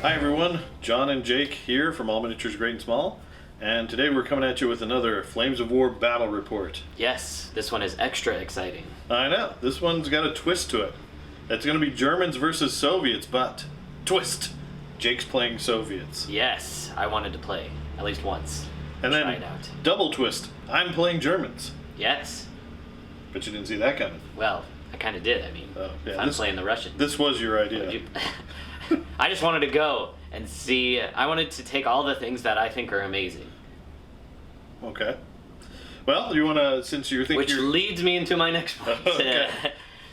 Hi everyone, John and Jake here from All Miniatures Great and Small, and today we're coming at you with another Flames of War battle report. Yes, this one is extra exciting. I know, this one's got a twist to it. It's going to be Germans versus Soviets, but twist! Jake's playing Soviets. Yes, I wanted to play, at least once. And Try then, it out. double twist, I'm playing Germans. Yes. But you didn't see that coming. Well, I kind of did, I mean. Oh, yeah, I'm playing the Russians. This was your idea. You- I just wanted to go and see. I wanted to take all the things that I think are amazing. Okay. Well, you want to, since you're thinking Which you're... leads me into my next point. Okay.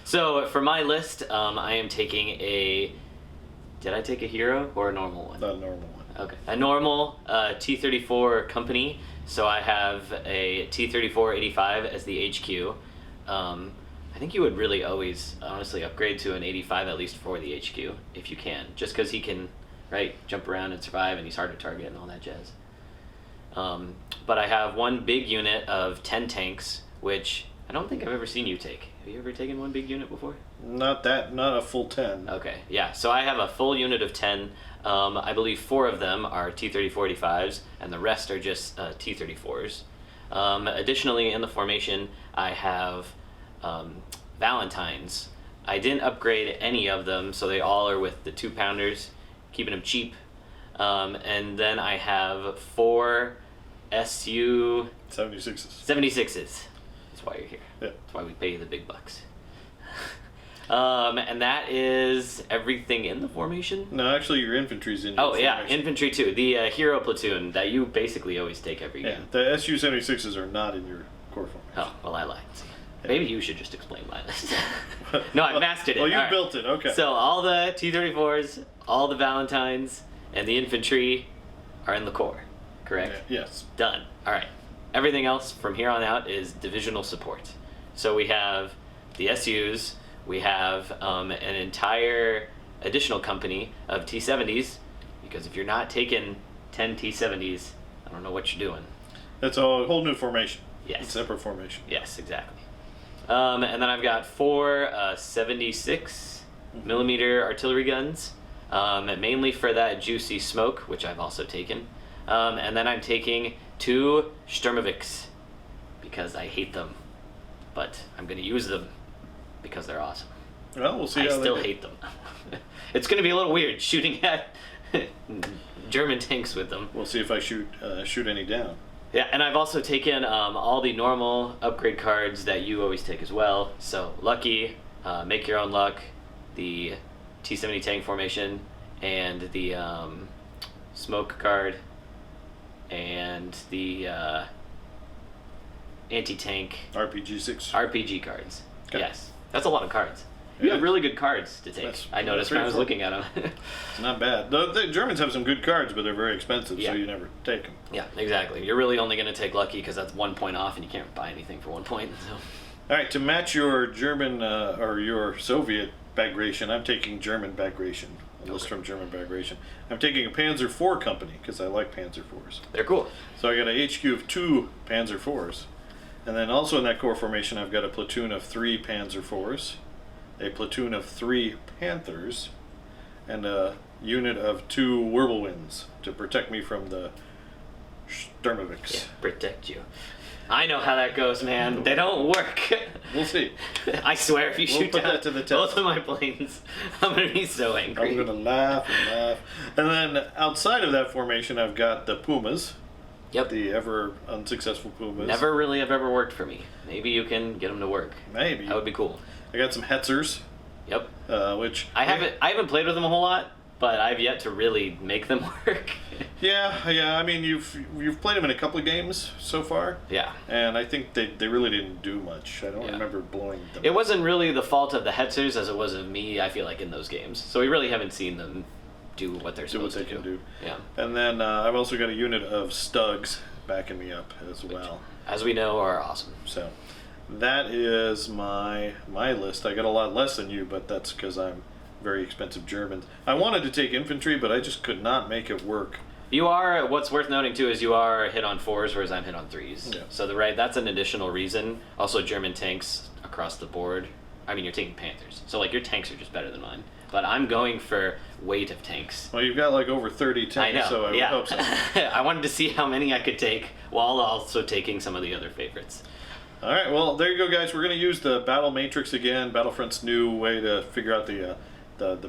So, for my list, I am taking a... Did I take a hero or a normal one? Not a normal one. Okay. A normal T-34 company. So I have a T-34-85 as the HQ. I think you would really always, honestly, upgrade to an 85 at least for the HQ, if you can. Just because he can, right, jump around and survive, and he's hard to target and all that jazz. But I have one big unit of 10 tanks, which I don't think I've ever seen you take. Have you ever taken one big unit before? Not a full 10. Okay, yeah. So I have a full unit of 10. I believe 4 of them are T-34-85s, and the rest are just T-34s. Additionally, in the formation, I have Valentines. I didn't upgrade any of them, so they all are with the 2-pounders, keeping them cheap. And then I have 4 SU 76s. 76s. That's why you're here. Yeah. That's why we pay you the big bucks. And that is everything in the formation. No, actually, your infantry's in your Oh yeah, formation. infantry too. The hero platoon that you basically always take every Yeah, game. the Su-76s are not in your core formation. Oh well, I lied. Maybe you should just explain my list. No, I mastered it. Well, you All right. built it, okay. So all the T-34s, all the Valentines, and the infantry are in the core. Correct. Yeah, yes. Done. All right. Everything else from here on out is divisional support. So we have the SUs. We have an entire additional company of T-70s, because if you're not taking 10 T-70s, I don't know what you're doing. That's a whole new formation. Yes. A separate formation. Yes, exactly. And then I've got 4 76 millimeter artillery guns, mainly for that juicy smoke, which I've also taken. And then I'm taking 2 Sturmovix, because I hate them, but I'm going to use them because they're awesome. Well, we'll see I how still they do. hate them. It's going to be a little weird shooting at German tanks with them. We'll see if I shoot any down. Yeah, and I've also taken all the normal upgrade cards that you always take as well. So Lucky, Make Your Own Luck, the T-70 tank formation, and the smoke card, and the anti-tank RPG-6. RPG cards. Okay. Yes, that's a lot of cards. You Yeah. have really good cards to take. That's- I noticed three when or I was four. looking at them. It's not bad. The Germans have some good cards, but they're very expensive, Yeah. so you never take them. Yeah, exactly. You're really only going to take Lucky because that's 1 point off, and you can't buy anything for 1 point. So. All right, to match your German or your Soviet Bagration, I'm taking German Bagration. A list from German Bagration. I'm taking a Panzer IV company because I like Panzer IVs. They're cool. So I got a HQ of 2 Panzer IVs. And then also in that core formation, I've got a platoon of 3 Panzer IVs, a platoon of 3 Panthers, and a unit of 2 Whirlwinds to protect me from the Sturmovix. Yeah, protect you. I know how that goes, man. They don't work. We'll see. I swear, if you We'll shoot put down that to the test. both of my planes, I'm gonna be so angry. I'm gonna laugh and laugh. And then outside of that formation, I've got the Pumas, Yep. the ever unsuccessful Pumas. Never really have ever worked for me. Maybe you can get them to work. Maybe. That would be cool. I got some Hetzers, Yep. which I haven't played with them a whole lot, but I've yet to really make them work. Yeah. I mean, you've played them in a couple of games so far, Yeah. and I think they really didn't do much. I don't Yeah. remember blowing them. It wasn't really the fault of the Hetzers as it was of me, I feel like, in those games. So we really haven't seen them do what they're Do what supposed they to can do. Yeah. And then I've also got a unit of Stugs backing me up as well. As we know, are awesome. So that is my list. I got a lot less than you, but that's because I'm very expensive Germans. I wanted to take infantry, but I just could not make it work. You are, what's worth noting too, is you are hit on 4s, whereas I'm hit on 3s. Yeah. So that's an additional reason. Also, German tanks across the board. I mean, you're taking Panthers. So, like, your tanks are just better than mine. but I'm going for weight of tanks. Well, you've got like over 30 tanks, I know, so I would hope so. I wanted to see how many I could take while also taking some of the other favorites. All right, well, there you go, guys. We're going to use the Battle Matrix again, Battlefront's new way to figure out the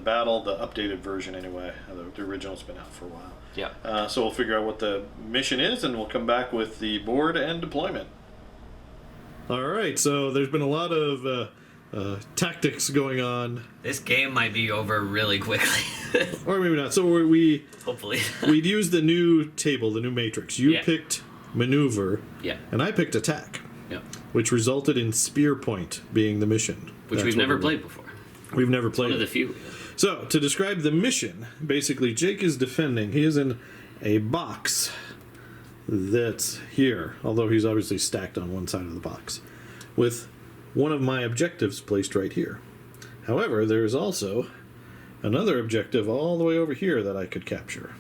battle, the updated version anyway. The original's been out for a while. Yeah. So we'll figure out what the mission is, and we'll come back with the board and deployment. All right, so there's been a lot of tactics going on. This game might be over really quickly. Or maybe not. So Hopefully. we'd use the new table, the new matrix. You Yeah. picked maneuver, Yeah. and I picked attack, Yeah. which resulted in spear point being the mission. Which That's we've what never we're- played before. We've never played One of it. the few. So, to describe the mission, basically, Jake is defending. He is in a box that's here, although he's obviously stacked on one side of the box, with one of my objectives placed right here. However, there's also another objective all the way over here that I could capture.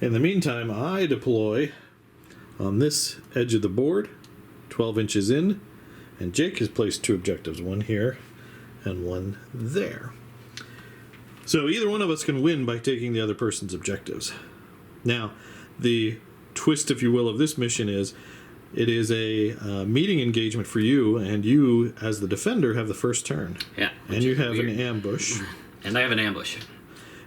In the meantime, I deploy on this edge of the board, 12 inches in, and Jake has placed two objectives, one here and one there. So either one of us can win by taking the other person's objectives. Now, the twist, if you will, of this mission is it is a meeting engagement for you, and you, as the defender, have the first turn. Yeah. And you have an ambush. And I have an ambush.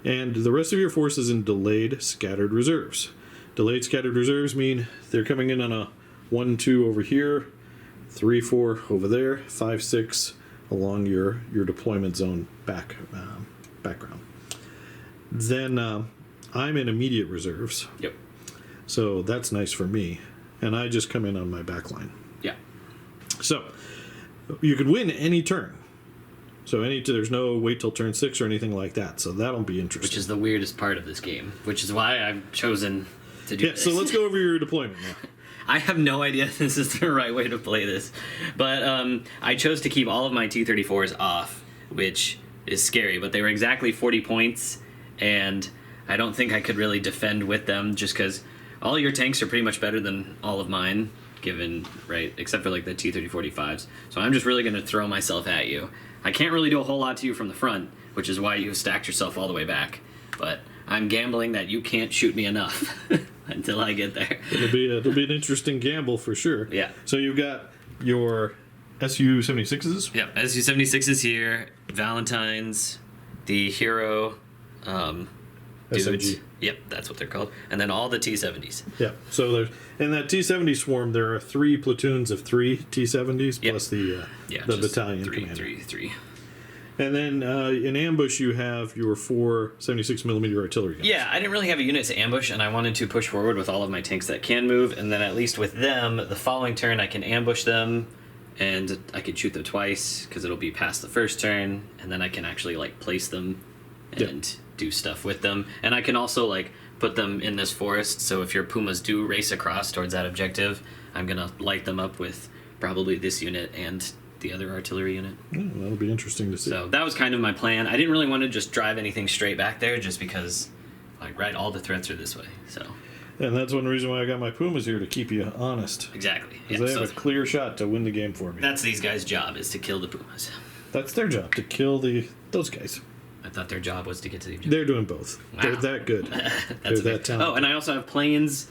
And the rest of your force is in delayed scattered reserves. Delayed scattered reserves mean they're coming in on a 1-2 over here, 3-4 over there, 5-6 along your deployment zone background. Then I'm in immediate reserves, Yep. so that's nice for me, and I just come in on my back line. Yeah. So you could win any turn. So there's no wait till turn 6 or anything like that. So that'll be interesting. Which is the weirdest part of this game, which is why I've chosen to do this. So let's go over your deployment now. I have no idea if this is the right way to play this, but I chose to keep all of my T-34s off, which is scary, but they were exactly 40 points, and I don't think I could really defend with them just because all your tanks are pretty much better than all of mine, except for like the T-30-45s. So I'm just really going to throw myself at you. I can't really do a whole lot to you from the front, which is why you stacked yourself all the way back, but I'm gambling that you can't shoot me enough until I get there. It'll be an interesting gamble for sure. Yeah. So you've got your Su-76s. Yep, Su-76 is here. Valentine's, the Hero, dudes. SMG. Yep, that's what they're called. And then all the T-70s. Yeah. So there's in that T-70 swarm there are 3 platoons of 3 T-70s Yep. plus the Yeah, just battalion three, commander. three. And then in ambush you have your 4 76mm artillery guns. Yeah, I didn't really have a unit to ambush, and I wanted to push forward with all of my tanks that can move, and then at least with them, the following turn I can ambush them, and I can shoot them twice, because it'll be past the first turn, and then I can actually, place them and do stuff with them. And I can also, put them in this forest, so if your Pumas do race across towards that objective, I'm going to light them up with probably this unit and the other artillery unit. Yeah, that'll be interesting to see. So that was kind of my plan. I didn't really want to just drive anything straight back there just because, all the threats are this way. So And that's one reason why I got my Pumas here, to keep you honest. exactly. Because they have a clear shot to win the game for me. That's these guys' job, is to kill the Pumas. That's their job, to kill those guys. I thought their job was to get to the objective. They're doing both. Wow. They're that good. They're that talented. Oh, and I also have planes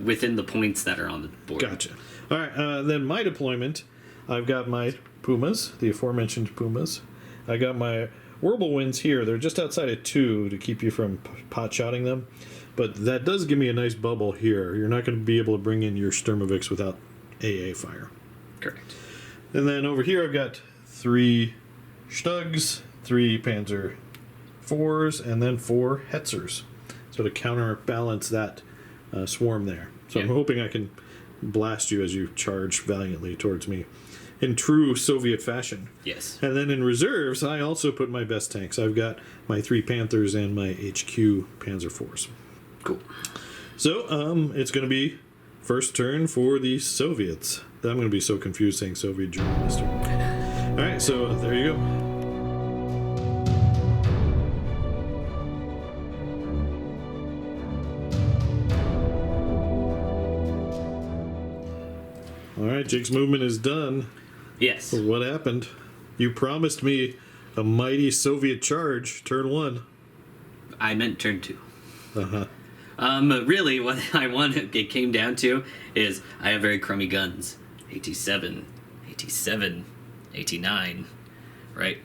within the points that are on the board. Gotcha. All right, then my deployment, I've got my Pumas, the aforementioned Pumas. I got my Whirlwinds here. They're just outside of 2 to keep you from pot-shotting them. But that does give me a nice bubble here. You're not going to be able to bring in your Sturmovix without AA fire. Correct. And then over here I've got 3 Stugs, 3 Panzer IVs, and then 4 Hetzers. So to counterbalance that swarm there. So I'm Yeah. hoping I can blast you as you charge valiantly towards me in true Soviet fashion. Yes. And then in reserves, I also put my best tanks. I've got my 3 Panthers and my HQ Panzer IVs. Cool. So it's going to be first turn for the Soviets. I'm going to be so confused saying Soviet German this turn. All right, so there you go. All right, Jake's movement is done. Yes. What happened? You promised me A mighty Soviet charge, turn 1. I meant turn 2. Uh-huh. Really, what I want it came down to is I have very crummy guns. 87, 87, 89, right?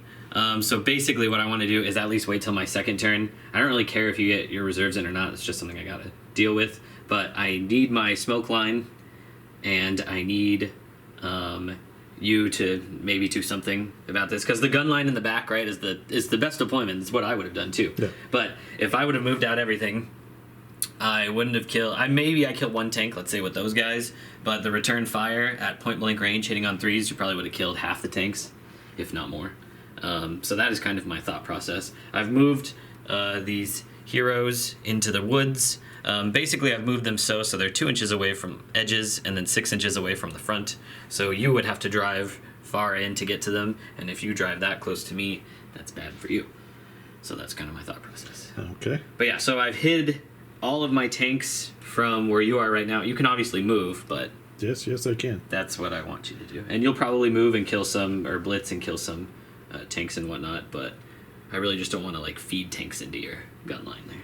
So basically what I want to do is at least wait till my second turn. I don't really care if you get your reserves in or not. It's just something I gotta deal with. But I need my smoke line, and I need you to maybe do something about this, because the gun line in the back, right, is the best deployment. It's what I would have done too. Yeah. But if I would have moved out everything, I wouldn't have killed. I killed one tank, let's say, with those guys. But the return fire at point blank range, hitting on 3s, you probably would have killed half the tanks, if not more. So that is kind of my thought process. I've moved these heroes into the woods. Basically, I've moved them so they're 2 inches away from edges and then 6 inches away from the front. So you would have to drive far in to get to them, and if you drive that close to me, that's bad for you. So that's kind of my thought process. Okay. But yeah, so I've hid all of my tanks from where you are right now. You can obviously move, but Yes, I can. that's what I want you to do. And you'll probably move and kill some, or blitz and kill some tanks and whatnot, but I really just don't want to like feed tanks into your gun line there.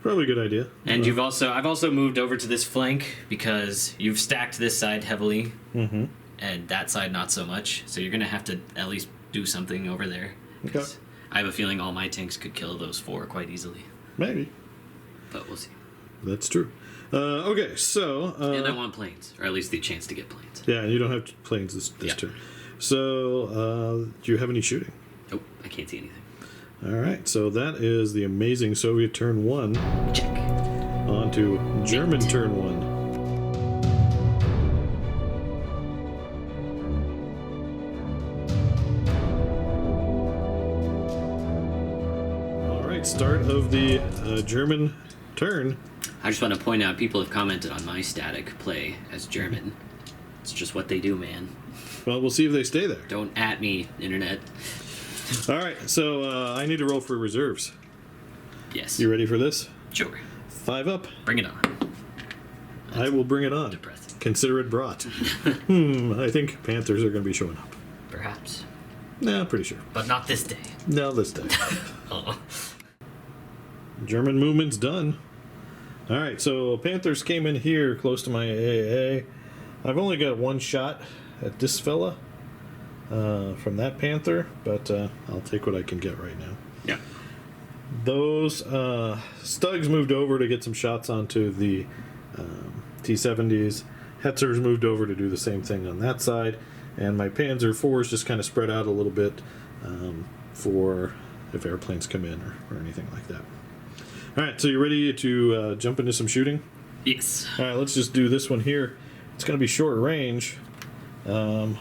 Probably a good idea. And I've also moved over to this flank because you've stacked this side heavily, Mm-hmm. and that side not so much. So you're gonna have to at least do something over there. 'Cause I have a feeling all my tanks could kill those 4 quite easily, Maybe. but we'll see. That's true. Okay, so... And I want planes, or at least the chance to get planes. yeah, you don't have planes this Yeah. turn. So, do you have any shooting? Nope, I can't see anything. All right, so that is the amazing Soviet turn 1. Check. On to German turn 1. All right, start of the German turn. I just want to point out, people have commented on my static play as German. It's just what they do, man. Well, we'll see if they stay there. Don't at me, internet. All right, so I need to roll for reserves. Yes. You ready for this? Sure. 5 up. Bring it on. I will bring it on. Depressing. Consider it brought. I think Panthers are going to be showing up. Perhaps. Nah, pretty sure. But not this day. No, this day. Oh. German movement's done. All right, so Panthers came in here close to my AAA. I've only got 1 shot at this fella from that Panther, but I'll take what I can get right now. Yeah. Those Stugs moved over to get some shots onto the T-70s. Hetzers moved over to do the same thing on that side. And my Panzer IVs just kind of spread out a little bit for if airplanes come in or anything like that. All right, so you ready to jump into some shooting? Yes. All right, let's just do this one here. It's going to be short range. So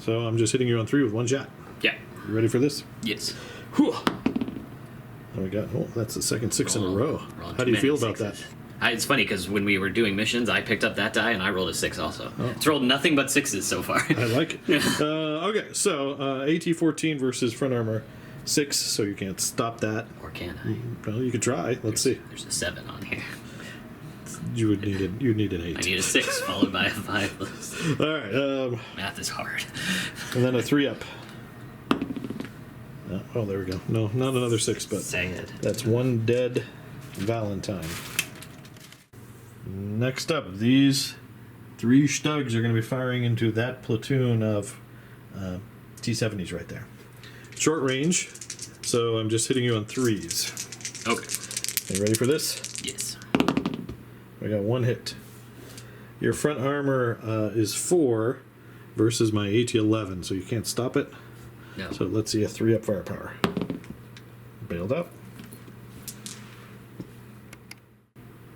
I'm just hitting you on 3 with 1 shot. Yeah. You ready for this? Yes. Whew. And we got, that's the second 6 in a row. Rolling How too do you many feel about sixes. that? It's funny because when we were doing missions, I picked up that die and I rolled a 6 also. Oh. It's rolled nothing but 6s so far. I like it. Okay, so AT-14 versus front armor 6, so you can't stop that. Or can I? Well, you could try. Let's see. There's a 7 on here. You'd need an 8. I need a 6 followed by a 5. All right, Math is hard. and then a 3 up. Oh, there we go. No, not another 6, but Say it. that's 1 dead Valentine. Next up, these 3 Stugs are going to be firing into that platoon of T-70s right there. Short range, so I'm just hitting you on 3s. Okay. Are you ready for this? Yes. I got 1 hit. Your front armor is 4 versus my AT-11, so you can't stop it. No. So let's see a 3 up firepower. Bailed out.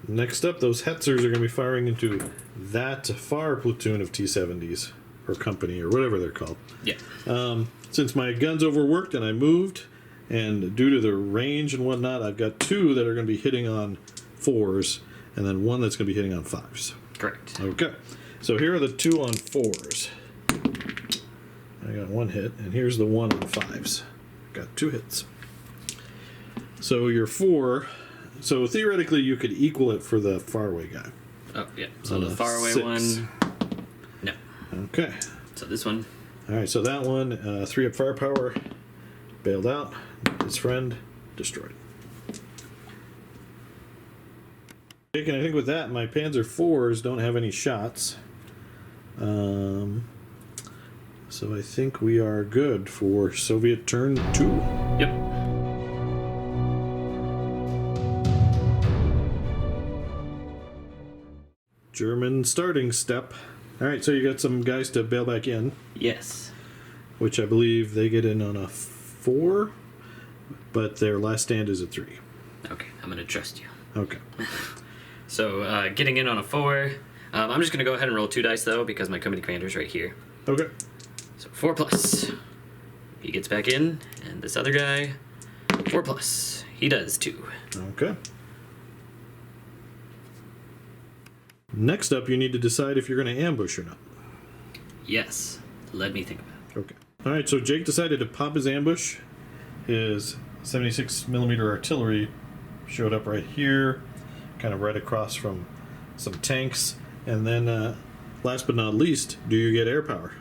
Next up, those Hetzers are going to be firing into that far platoon of T-70s, or company, or whatever they're called. Yeah. Since my gun's overworked and I moved, and due to the range and whatnot, I've got 2 that are going to be hitting on 4s, and then 1 that's going to be hitting on 5s. Correct. Okay, so here are the 2 on 4s. I got 1 hit, and here's the 1 on 5s. Got 2 hits. So your 4... So theoretically, you could equal it for the faraway guy. Oh, yeah. So the faraway 6. one. No. Okay. So this one. All right, so that one, 3 up firepower, bailed out. His friend destroyed. And I think with that, my Panzer IVs don't have any shots. So I think we are good for Soviet turn 2. Yep. German starting step. Alright, so you got some guys to bail back in, Yes. which I believe they get in on a 4, but their last stand is a 3. Okay, I'm gonna trust you. Okay. So, getting in on a 4. I'm just gonna go ahead and roll 2 dice though, because my company commander's right here. Okay. So 4 plus. He gets back in, and this other guy, 4 plus. He does 2. Okay. Next up, you need to decide if you're going to ambush or not. Yes. Let me think about it. Okay. All right, so Jake decided to pop his ambush. His 76 millimeter artillery showed up right here, kind of right across from some tanks. And then, last but not least, do you get air power?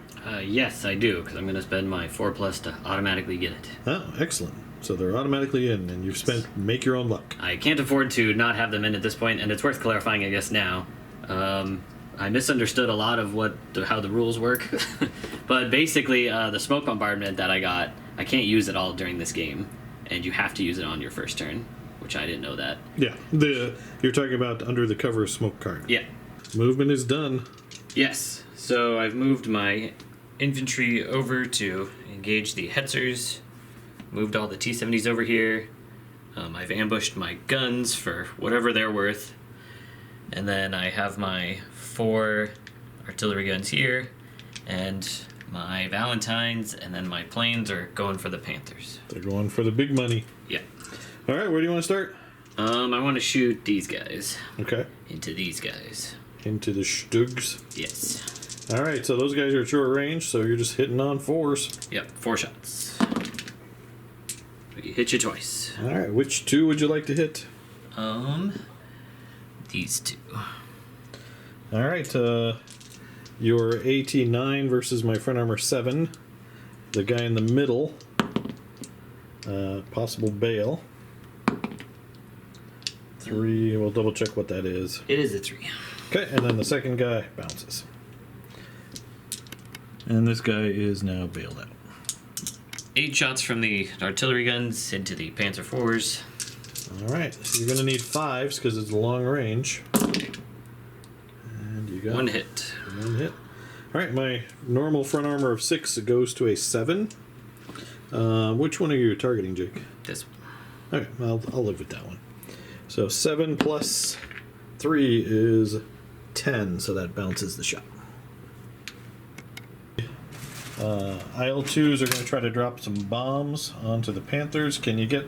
Yes, I do, because I'm going to spend my 4 plus to automatically get it. Oh, excellent. So they're automatically in, and you've spent make your own luck. I can't afford to not have them in at this point, and it's worth clarifying, I guess, now. I misunderstood a lot of how the rules work, but basically, the smoke bombardment that I got, I can't use it all during this game, and you have to use it on your first turn, which I didn't know that. Yeah, you're talking about under the cover of smoke card. Yeah. Movement is done. Yes. So I've moved my infantry over to engage the Hetzers, moved all the T-70s over here. I've ambushed my guns for whatever they're worth. And then I have my 4 artillery guns here, and my Valentines, and then my planes are going for the Panthers. They're going for the big money. Yeah. All right, where do you want to start? I want to shoot these guys Okay. into these guys. Into the Stugs. Yes. All right, so those guys are at short range, so you're just hitting on 4s. Yep, 4 shots. We hit you twice. All right, which 2 would you like to hit? These 2. All right, your AT-9 versus my front armor 7. The guy in the middle, possible bail. 3, we'll double check what that is. It is a 3. Okay, and then the second guy bounces. And this guy is now bailed out. 8 shots from the artillery guns into the Panzer IVs. All right, so you're going to need 5s because it's long range. And you got 1 hit. 1 hit. All right, my normal front armor of 6 goes to a 7. Which one are you targeting, Jake? This one. Okay, I'll live with that one. So 7 plus 3 is 10, so that bounces the shot. IL-2s are going to try to drop some bombs onto the Panthers. Can you get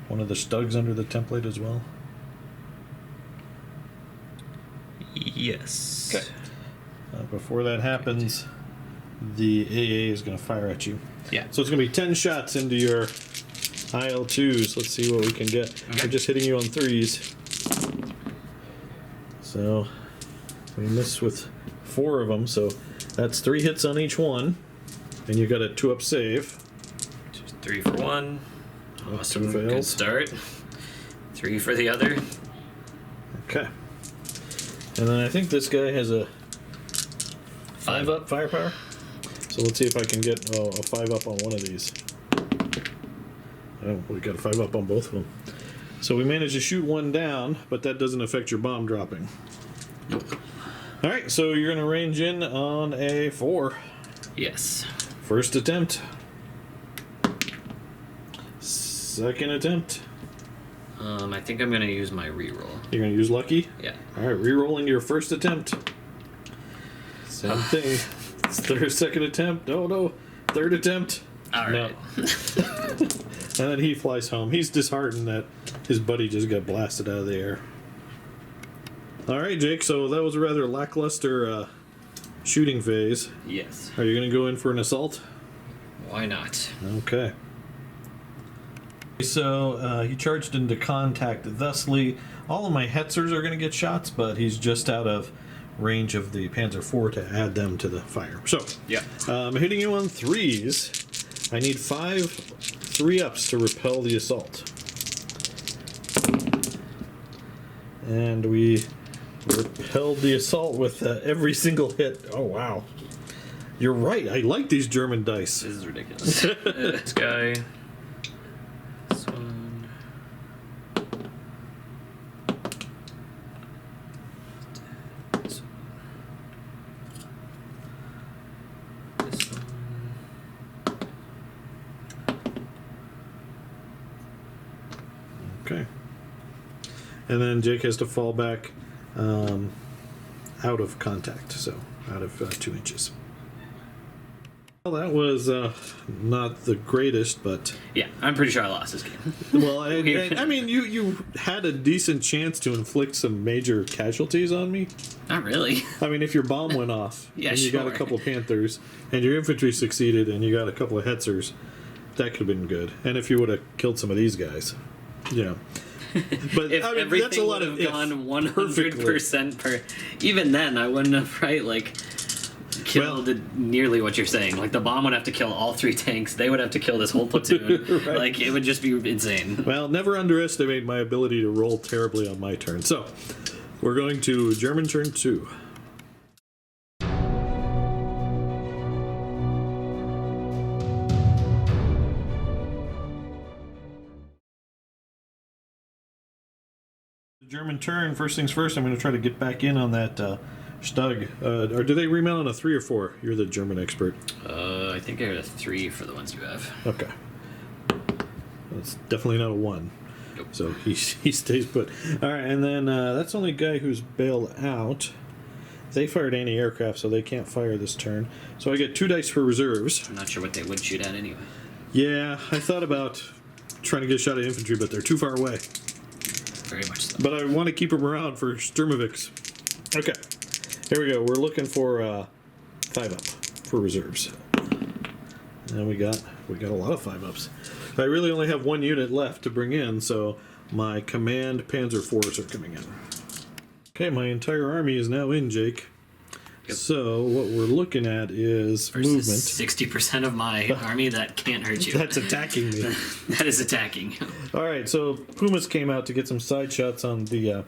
one of the Stugs under the template as well? Yes. Okay. Before that happens, the AA is going to fire at you. Yeah. So it's going to be 10 shots into your IL-2s. Let's see what we can get. Okay. We're just hitting you on 3s. So we miss with 4 of them. So that's 3 hits on each one. And you got a 2-up save. Just 3 for 1. Awesome. Two fails. Good start. 3 for the other. Okay. And then I think this guy has a 5-up firepower. So let's see if I can get a 5-up on one of these. Oh, we got a 5-up on both of them. So we managed to shoot one down, but that doesn't affect your bomb dropping. Nope. All right, so you're going to range in on a 4. Yes. First attempt. Second attempt. I think I'm going to use my reroll. You're going to use lucky? Yeah. All right, re-rolling your first attempt. Same thing. Third, second attempt. Oh no. Third attempt. All right. And then he flies home. He's disheartened that his buddy just got blasted out of the air. All right, Jake. So that was a rather lackluster shooting phase. Yes. Are you going to go in for an assault? Why not? Okay. So he charged into contact thusly. All of my Hetzers are going to get shots, but he's just out of range of the Panzer IV to add them to the fire. So, Yeah. I'm hitting you on 3s. I need 5 3 ups to repel the assault. And we repelled the assault with every single hit. Oh, wow. You're right. I like these German dice. This is ridiculous. This guy. This one. This one. This one. Okay. And then Jake has to fall back out of contact, so out of 2 inches. Well, that was not the greatest, but... Yeah, I'm pretty sure I lost this game. Well, I mean, you had a decent chance to inflict some major casualties on me. Not really. I mean, if your bomb went off, Yeah, and you got a sure. couple of Panthers, and your infantry succeeded, and you got a couple of Hetzers, that could have been good. And if you would have killed some of these guys, you know. But If I mean, everything that's a lot would of have gone 100% per... Even then, I wouldn't have, right, like... killed nearly what you're saying. Like, the bomb would have to kill all 3 tanks. They would have to kill this whole platoon. Right. Like, it would just be insane. Well, never underestimate my ability to roll terribly on my turn. So, we're going to German turn 2. German turn. First things first, I'm going to try to get back in on that Stug. Or do they remount on a 3 or 4? You're the German expert. I think I heard a 3 for the ones you have. Okay. That's definitely not a 1. Nope. So he stays put. All right, and then that's the only guy who's bailed out. They fired anti-aircraft, so they can't fire this turn. So I get 2 dice for reserves. I'm not sure what they would shoot at anyway. Yeah, I thought about trying to get a shot at infantry, but they're too far away. Very much so. But I want to keep them around for Sturmovix. Okay, here we go. We're looking for 5 up for reserves. And we got a lot of 5 ups. I really only have 1 unit left to bring in, so my command Panzer IVs are coming in. Okay, my entire army is now in, Jake. Yep. So what we're looking at is movement. 60% of my army that can't hurt you. That's attacking me. That is attacking. All right, so Pumas came out to get some side shots on the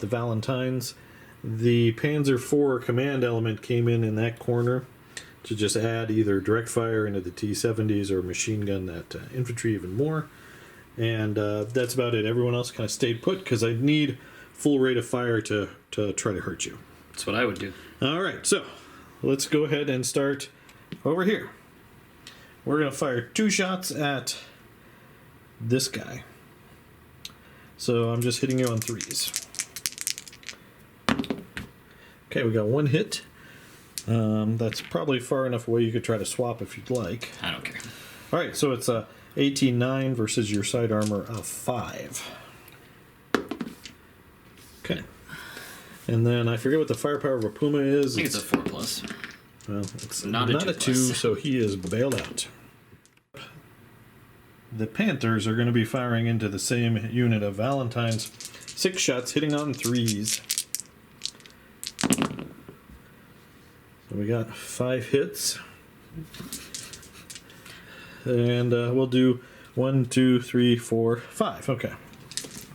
Valentines. The Panzer IV command element came in that corner to just add either direct fire into the T-70s or machine gun that infantry even more. And that's about it. Everyone else kind of stayed put because I need full rate of fire to try to hurt you. That's what I would do. All right, so let's go ahead and start over here. We're going to fire 2 shots at this guy. So I'm just hitting you on 3s. Okay, we got 1 hit. That's probably far enough away you could try to swap if you'd like. I don't care. All right, so it's 18-9 versus your side armor of 5. Okay. And then I forget what the firepower of a Puma is. I think it's a 4+. Well, it's Not a 2+. so he is bailed out. The Panthers are going to be firing into the same unit of Valentines. 6 shots hitting on 3s. So we got 5 hits. And we'll do 1, 2, 3, 4, 5. Okay.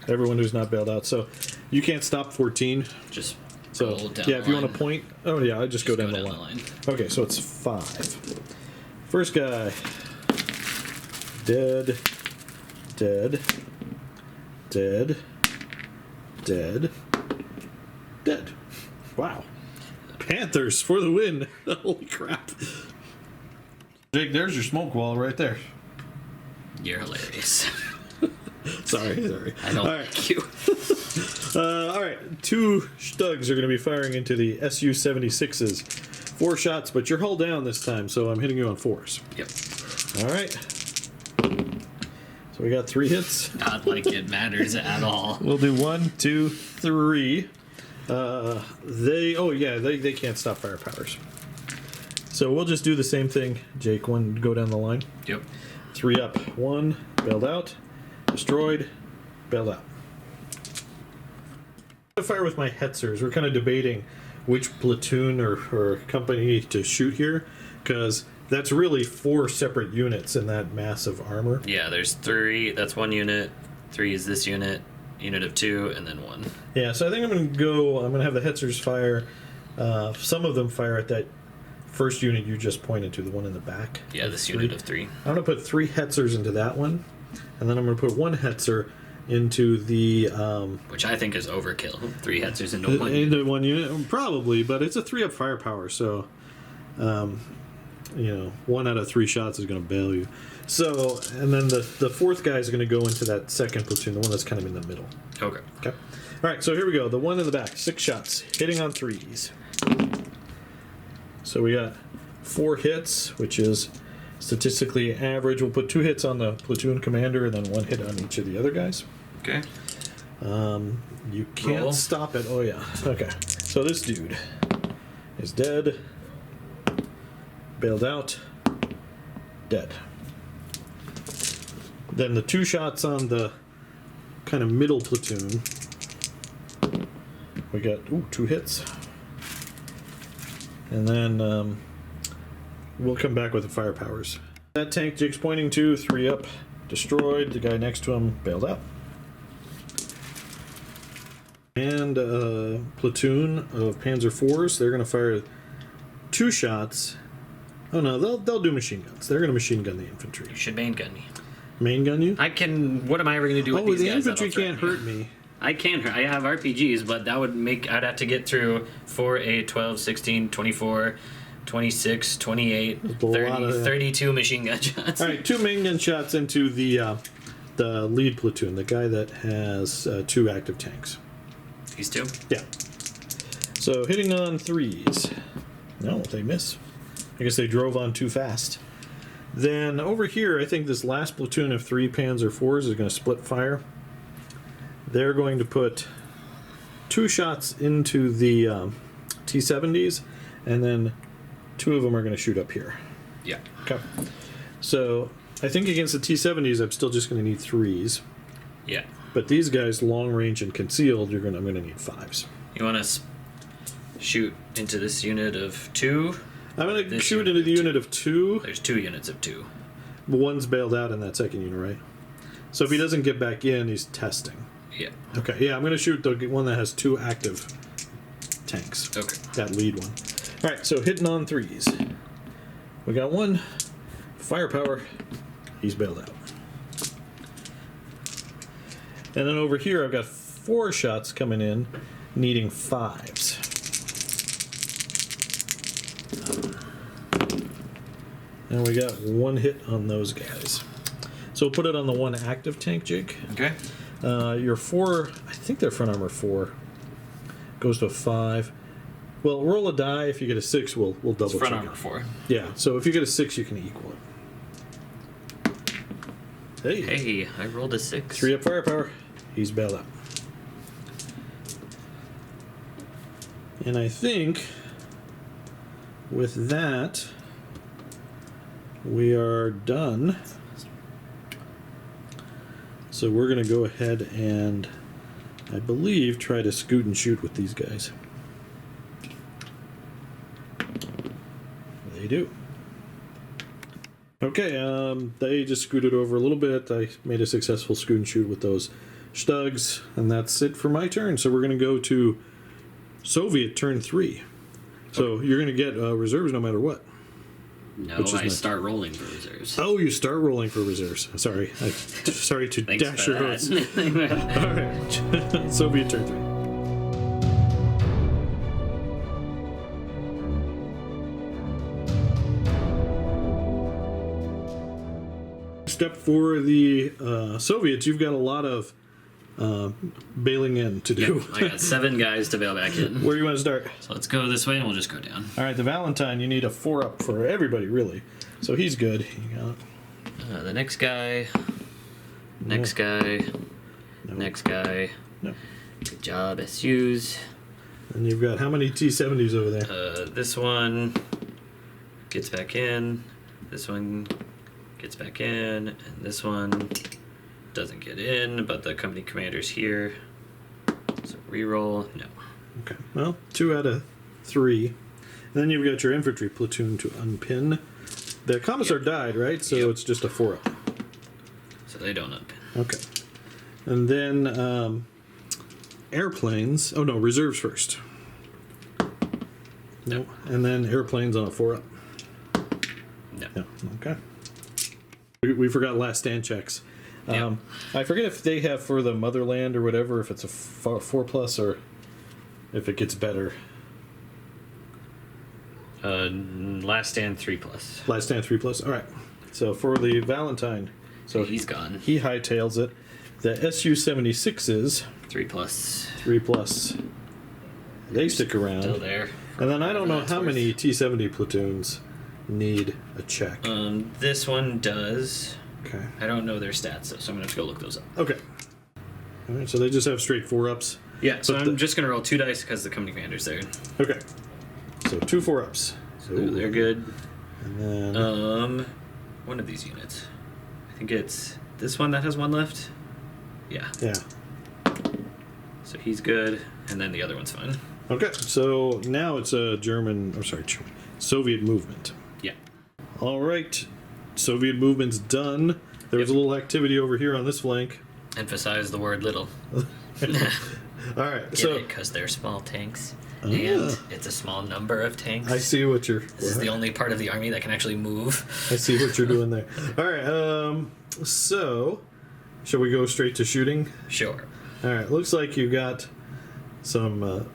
Everyone who's not bailed out. So you can't stop 14. Just So go down yeah, the if you line. want to point, oh yeah, I just go down the down line. Okay, so it's 5. First guy, dead, dead, dead, dead, dead. Wow, Panthers for the win! Holy crap! Jake, there's your smoke wall right there. You're hilarious. Sorry. I don't All right. like you. All right, 2 Stugs are going to be firing into the Su-76s. 4 shots, but you're hull down this time, so I'm hitting you on 4s. Yep. All right. So we got 3 hits. Not like it matters at all. We'll do 1, 2, 3. They can't stop fire powers. So we'll just do the same thing, Jake. Go down the line. Yep. 3 up. 1, bailed out. Destroyed, bailed out. Fire with my Hetzers. We're kind of debating which platoon or company to shoot here, because That's really 4 separate units in that massive armor. Yeah, there's 3. That's 1 unit. 3 is this unit. Unit of 2, and then 1. Yeah, so I think I'm going to have the Hetzers fire. Some of them fire at that first unit you just pointed to, the one in the back. Yeah, this unit of 3. I'm going to put 3 Hetzers into that one, and then I'm going to put 1 Hetzer into the... which I think is overkill. 3 Hetzers into 1 into 1 unit, probably, but it's a 3-up firepower, so... 1 out of 3 shots is going to bail you. So, and then the 4th guy is going to go into that second platoon, the one that's kind of in the middle. Okay. Okay. All right, so here we go. The one in the back, 6 shots, hitting on 3s. So we got 4 hits, which is statistically average. We'll put 2 hits on the platoon commander and then 1 hit on each of the other guys. Okay. You can't Roll. stop it. Oh, yeah. Okay. So this dude is dead. Bailed out. Dead. Then the 2 shots on the kind of middle platoon. We got 2 hits. And then we'll come back with the firepowers. That tank Jake's pointing to, 3 up, destroyed. The guy next to him bailed out. And a platoon of Panzer IVs. They're going to fire 2 shots. Oh no, they'll do machine guns. They're going to machine gun the infantry. You should main gun me. Main gun you? I can. What am I ever going to do with these the guys? infantry can't hurt me. I can hurt. I have RPGs, but that would make. I'd have to get through 4, 8, 12, 16, 24, 26, 28, 30, 32 machine gun shots. All right, 2 main gun shots into the lead platoon, the guy that has 2 active tanks. These 2? Yeah. So hitting on 3s. No, they miss. I guess they drove on too fast. Then over here, I think this last platoon of 3 Panzer IVs is going to split fire. They're going to put 2 shots into the T-70s, and then 2 of them are going to shoot up here. Yeah. Okay. So I think against the T-70s, I'm still just going to need 3s. Yeah. But these guys, long range and concealed, I'm going to need 5s. You want to shoot into this unit of 2? I'm going to shoot into the unit of 2. There's 2 units of 2. One's bailed out in that second unit, right? So if he doesn't get back in, he's testing. Yeah. Okay, yeah, I'm going to shoot the one that has 2 active tanks. Okay. That lead one. All right, so hitting on 3s. We got 1. Firepower. He's bailed out. And then over here, I've got 4 shots coming in, needing 5s. And we got 1 hit on those guys. So we'll put it on the 1 active tank, Jake. Okay. Your 4, I think they're front armor 4, goes to a 5. Well, roll a die. If you get a 6, we'll double check Front it. armor 4. Yeah, so if you get a 6, you can equal it. Hey. Hey, I rolled a 6. 3 up firepower. He's bailed out. And I think with that, we are done. So we're going to go ahead and, I believe, try to scoot and shoot with these guys. They do. Okay, they just scooted over a little bit. I made a successful scoot and shoot with those Stugs, and that's it for my turn. So we're going to go to Soviet turn 3. So you're going to get reserves no matter what. No, I start rolling for reserves. Oh, you start rolling for reserves. Sorry. Sorry to Thanks dash for your that. hopes. All right. Soviet turn 3. Step for the Soviets, you've got a lot of bailing in to do. Yep, I got 7 guys to bail back in. Where do you want to start? So let's go this way and we'll just go down. All right, the Valentine, you need a 4 up for everybody, really. So he's good. You got The next guy. Next guy. No. Next guy. No. Good job, SUs. And you've got how many T-70s over there? This one gets back in. This one gets back in. And this one doesn't get in, but the company commander's here. So reroll. No. Okay. Well, 2 out of 3. And then you've got your infantry platoon to unpin. The Commissar died, right? So Yep. it's just a 4-up. So they don't unpin. Okay. And then airplanes. Oh, no, reserves first. No. And then airplanes on a 4-up. No. Yeah, okay. We forgot last stand checks. Yep. I forget if they have for the motherland or whatever, if it's a 4+ or if it gets better. Last stand 3+. Last stand 3+. All right. So for the Valentine, so He's gone. he hightails it. The Su-76s 3+. 3+. They stick around. Still there. And then I don't know That's how worth- many T-70 platoons need a check. This one does. Okay. I don't know their stats, though, so I'm going to have to go look those up. Okay. All right. So they just have straight 4-ups. Yeah, so But I'm just going to roll 2 dice because the company commander's there. Okay. So 2 4-ups. So They're good. And then One of these units. I think it's this one that has 1 left. Yeah. yeah. So he's good, and then the other one's fine. Okay. So now it's a Soviet movement. Yeah. All right. Soviet movement's done. There was a little activity over here on this flank. Emphasize the word little. All right. Get So it? Because they're small tanks. Ah. And it's a small number of tanks. I see what you're. This is the only part of the army that can actually move. I see what you're doing there. All right. So, shall we go straight to shooting? Sure. All right. Looks like you got some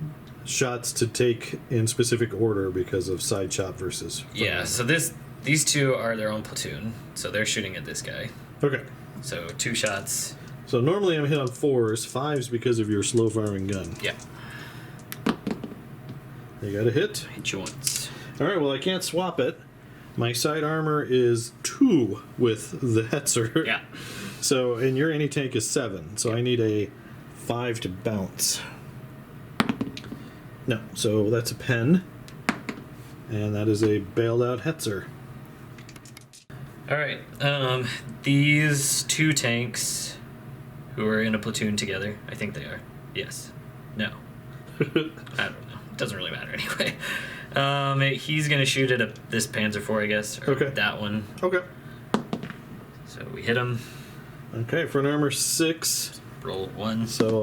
shots to take in specific order because of side shot versus. Yeah, so these two are their own platoon, so they're shooting at this guy. Okay. So 2 shots. So normally I'm hit on 4s, 5s because of your slow firing gun. Yeah. You got a hit. Hit you once. All right. Well, I can't swap it. My side armor is 2 with the Hetzer. Yeah. So, and your anti-tank is 7. So I need a 5 to bounce. No. So that's a pen. And that is a bailed out Hetzer. All right. These 2 tanks who are in a platoon together, I think they are. Yes. No. I don't know. It doesn't really matter anyway. He's gonna shoot at this Panzer IV, I guess. Or Okay. that one. Okay. So we hit him. Okay. Front armor 6. Roll 1. So,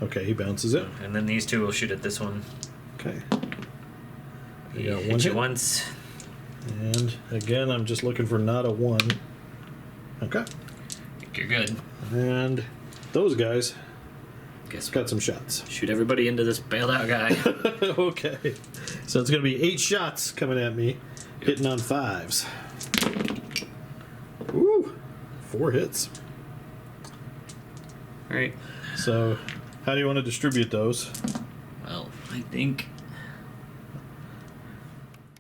okay, he bounces it. And then these 2 will shoot at this one. Okay. He You got hit one you hit. once. And again, I'm just looking for not a 1. Okay. You're good. And those guys Guess got some shots. shoot everybody into this bailed out guy. Okay. So it's going to be 8 shots coming at me, hitting on 5s. Woo! 4 hits. All right. So, how do you want to distribute those? Well, I think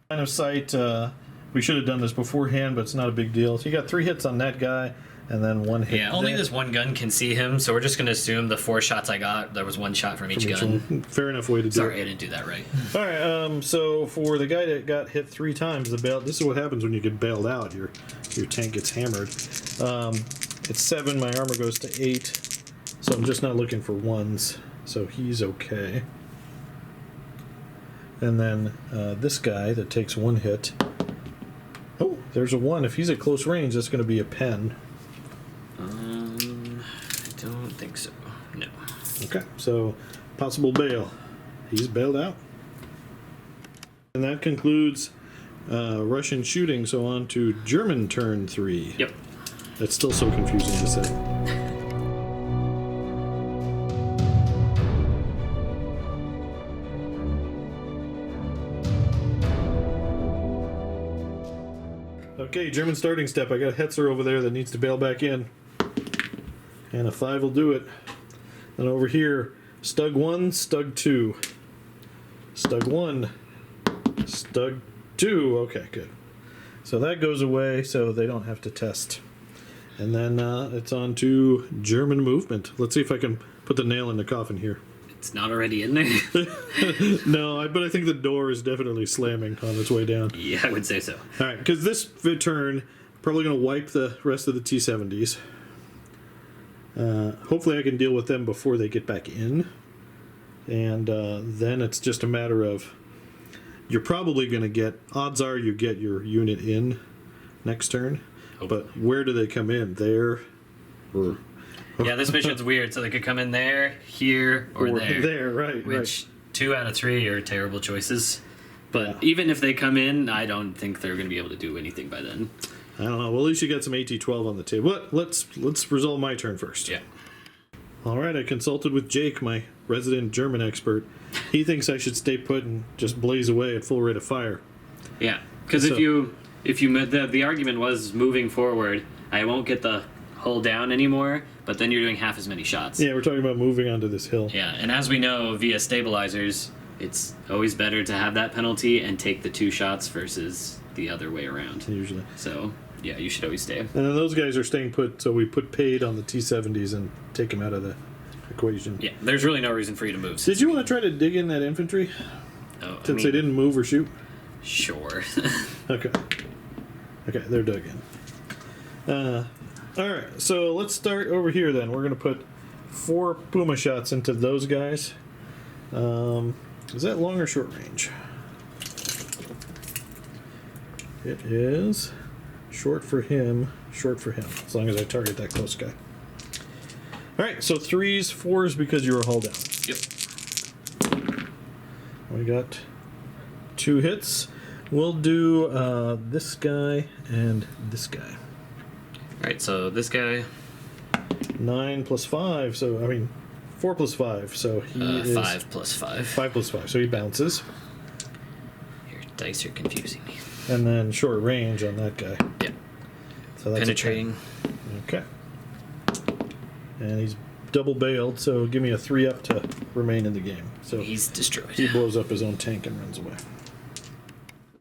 Line of sight, we should have done this beforehand, but it's not a big deal. So you got 3 hits on that guy, and then 1 hit. yeah, only there. this one gun can see him, so we're just gonna assume the 4 shots I got, there was 1 shot from each From each gun. one. Fair enough way to do Sorry, I it. didn't do that right. All right. So for the guy that got hit 3 times, the bail. This is what happens when you get bailed out. Your tank gets hammered. It's 7. My armor goes to 8. So I'm just not looking for 1s. So he's okay. And then this guy that takes 1 hit. Oh, there's a 1. If he's at close range, that's going to be a pen. I don't think so. No. Okay, so possible bail. He's bailed out. And that concludes Russian shooting, so on to German turn 3. Yep. That's still so confusing to say. Okay, German starting step. I got a Hetzer over there that needs to bail back in. And a 5 will do it. And over here, Stug 1, Stug 2. Stug 1, Stug 2. Okay, good. So that goes away, so they don't have to test. And then it's on to German movement. Let's see if I can put the nail in the coffin here. It's not already in there? No, but I think the door is definitely slamming on its way down. Yeah, I would say so. All right, because this turn, probably going to wipe the rest of the T-70s. Hopefully I can deal with them before they get back in. And then it's just a matter of you're probably going to get, odds are you get your unit in next turn. But where do they come in? There? Or Yeah, this mission's weird. So they could come in there, here, or there. There, right. Which 2 out of 3 are terrible choices. But Yeah. even if they come in, I don't think they're going to be able to do anything by then. I don't know. Well, at least you got some AT-12 on the table. But let's resolve my turn first. Yeah. All right, I consulted with Jake, my resident German expert. He thinks I should stay put and just blaze away at full rate of fire. Yeah, because So- if you the argument was moving forward, I won't get the hull down anymore, but then you're doing half as many shots. Yeah, we're talking about moving onto this hill. Yeah, and as we know via stabilizers, it's always better to have that penalty and take the 2 shots versus the other way around. Usually. So yeah, you should always stay. And then those guys are staying put, so we put paid on the T-70s and take them out of the equation. Yeah, there's really no reason for you to move. Did you want to try to dig in that infantry Oh, since they didn't move or shoot? Sure. Okay. Okay, they're dug in. All right, so let's start over here then. We're going to put 4 Puma shots into those guys. Is that long or short range? It is short for him, as long as I target that close guy. All right, so 3s, 4s because you were hull down. Yep. We got 2 hits. We'll do this guy and this guy. Alright, so this guy, 9 plus 5, so, 4 plus 5, so he is... 5 plus 5. 5 plus 5, so he bounces. Your dice are confusing me. And then short range on that guy. Yep. So that's Penetrating. a 10. Okay. And he's double bailed, so give me a 3 up to remain in the game. So He's destroyed. he blows up his own tank and runs away.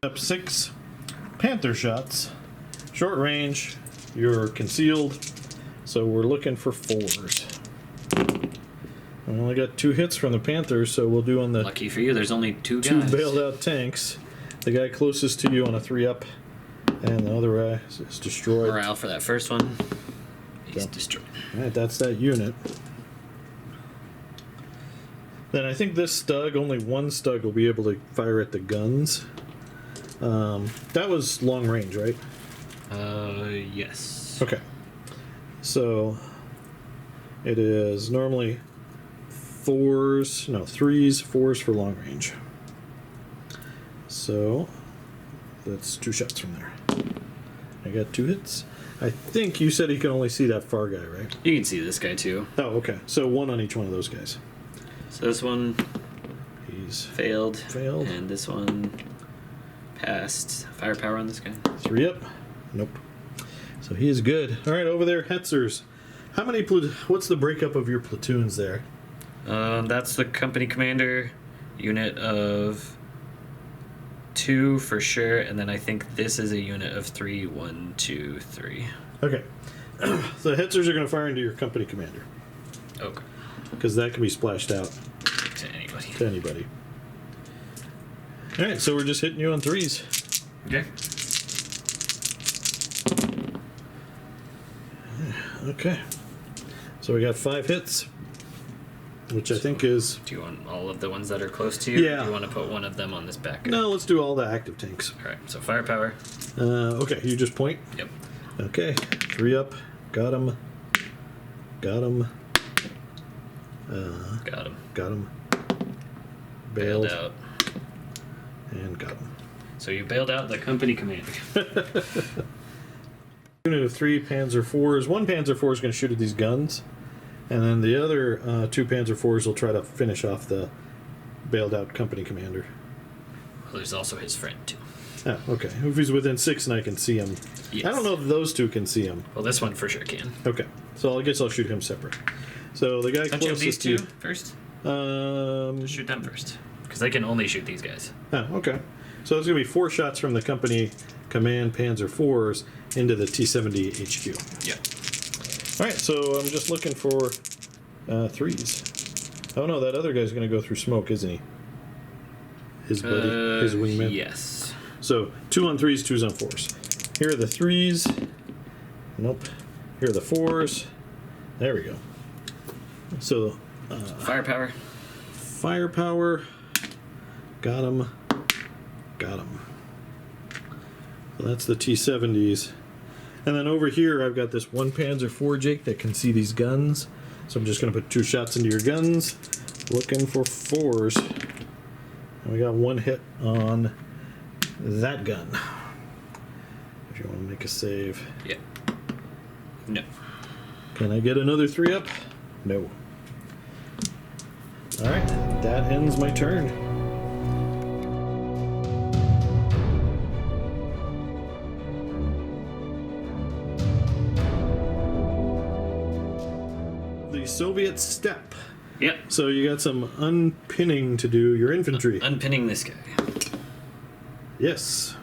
Up 6 Panther shots. Short range, you're concealed, so we're looking for 4s. I only got 2 hits from the Panthers, so we'll do on the Lucky for you, there's only 2 2 guys. bailed out tanks. The guy closest to you on a 3 up, and the other guy is destroyed. Morale for that first one. He's Okay. destroyed. Alright, that's that unit. Then I think this Stug, only one Stug will be able to fire at the guns. That was long range, right? Yes. Okay. So it is normally 3s, 4s for long range. So that's 2 shots from there. I got 2 hits. I think you said he can only see that far guy, right? You can see this guy too. Oh, okay. So 1 on each one of those guys. So this one He's failed. Failed. And this one passed. Firepower on this guy. 3 up. Nope. So he is good. All right, over there, Hetzers. How many? What's the breakup of your platoons there? That's the company commander unit of 2 for sure, and then I think this is a unit of 3. 1, 2, 3. Okay. So Hetzers are going to fire into your company commander Okay. because that can be splashed out To anybody. to anybody. All right, so we're just hitting you on 3s. Okay. Okay. So we got 5 hits, which I think is... Do you want all of the ones that are close to you? Yeah. Or do you want to put one of them on this back guy? No, let's do all the active tanks. Alright, so firepower. Okay, you just point. Yep. Okay, 3 up. Got him. Got him. Got him. Got him. Bailed Bailed. out. And got him. So you bailed out the company commander. Unit of 3 Panzer IVs. 1 Panzer IV is going to shoot at these guns, and then the other 2 Panzer IVs will try to finish off the bailed out company commander. Well, there's also his friend too. Oh, okay. If he's within 6 and I can see him. Yes. I don't know if those 2 can see him. Well, this one for sure can. Okay. So I guess I'll shoot him separate. So the guy Don't you have these closest to two first? you. Shoot them first. Because they can only shoot these guys. Oh, okay. So there's going to be 4 shots from the company command Panzer IVs into the T-70 HQ. Yeah. All right, so I'm just looking for 3s. Oh no, that other guy's going to go through smoke, isn't he? His buddy, his wingman. Yes. So 2 on 3s, 2s on 4s. Here are the 3s. Nope. Here are the 4s. There we go. So Firepower. firepower. Got him. Got him. So that's the T-70s. And then over here, I've got this one Panzer IV, Jake, that can see these guns. So I'm just going to put 2 shots into your guns, looking for 4s. And we got 1 hit on that gun. If you want to make a save. Yeah. No. Can I get another 3 up? No. Alright, that ends my turn. The Soviet steppe. Yep. So you got some unpinning to do your infantry. Unpinning this guy. Yes.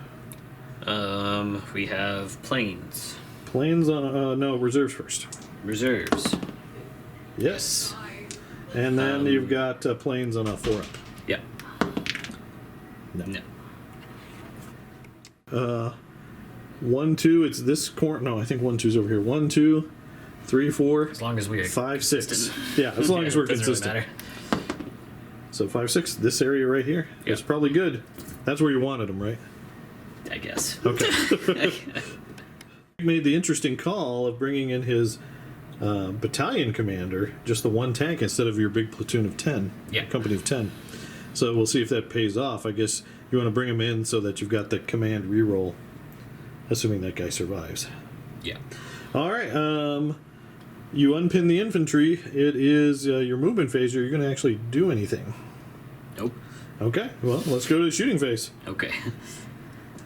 We have planes. Planes on, no, reserves first. Reserves. Yes. And then you've got planes on a 4-up. Yeah. No. No. 1, 2, it's this corner. No, I think 1, 2's over here. 1, 2, 3, 4. As long as we are 5, 6. consistent. Yeah, as long as we're doesn't consistent. Really So 5, 6. This area right here is Yep. probably good. That's where you wanted them, right? matter, I guess. Okay. He made the interesting call of bringing in his battalion commander, just the 1 tank instead of your big platoon of 10. Yeah. Company of 10. So we'll see if that pays off. I guess you want to bring him in so that you've got the command reroll, assuming that guy survives. Yeah. All right. You unpin the infantry. It is your movement phase. You're going to actually do anything. Nope. Okay. Well, let's go to the shooting phase. Okay.